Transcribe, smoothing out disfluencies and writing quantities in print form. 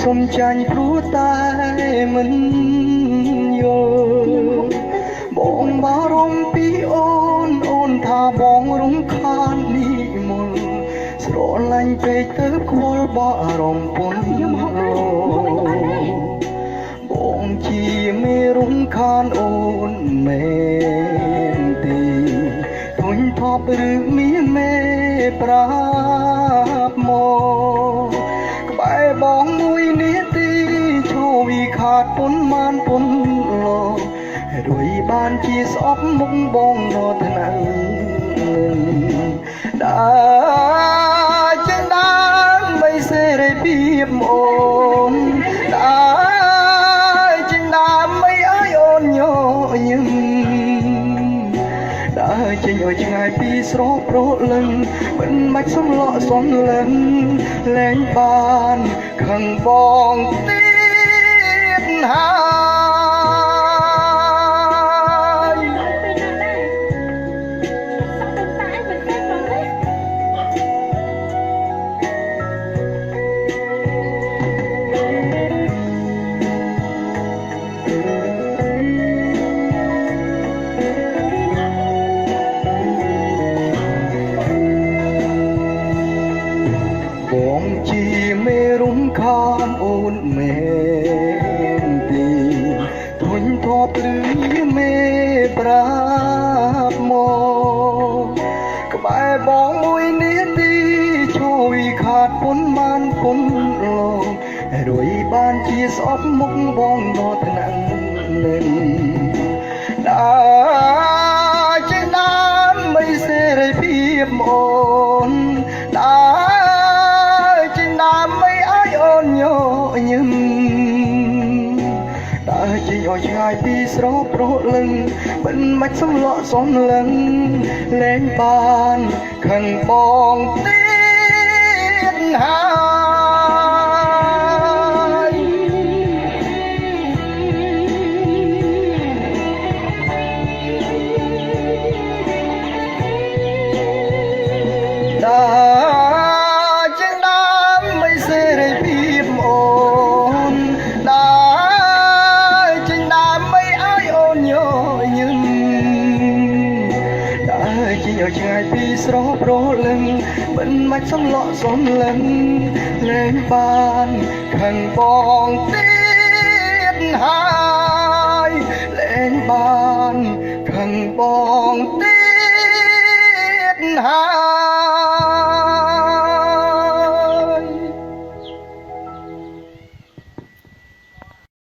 សុំចាញ់ព្រោះតែមិនយល់បងបារម្ភពីអូនថាបងរំខាននេះមុនស្រឡាញ់ពេកទៅខ្វល់បារម្ភពន់បងជាមេរំខានអូនមែនទេធុញថប់ឬមានមេប្រាប់មកក្បែរបងមួយនាទីឈោវីខាតពុនមានពុនលោរួយបានជាស្អប់មុខបងដល់ថ្នាក់ដើរចេញដើរមិនសេរីភាពអូនដើរចេញដើរមិនអើយអូនញញឹមដើរចេញឲ្យឆ្ងាយពីស្រោប្រលឹងមិនបាច់សំឡក់សំលឹងលែងបានខឹងបងទៀតហើយបងជាមេរំខានអូនមែនទេធុញថប់ឬមេប្រាប់មកក្បែរបងមួយនាទីជួយខាតពុនបានពុនលោករួយបានជាស្អប់មុខបងដល់ថ្នាក់នឹងដើរចេញដើរមិនសេរីភាពអូនដើរចេញដើរមិនអើយអូនញញឹមដើរចេញឲ្យឆ្ងាយពីស្រោប្រលឹងមិនបាច់សំឡក់សំលឹងលែងបានខឹងបងទៀតហើយដើរចេញដើរមិនសេរីភាពអូនដើរចេញដើរមិនអើយអូនញញឹមដើរចេញឲ្យឆ្ងាយពីស្រោប្រលឹងមិនបាច់សំឡក់សំលឹងលែងបានខឹងបងទៀតហើយលែងបានខឹងបងទៀត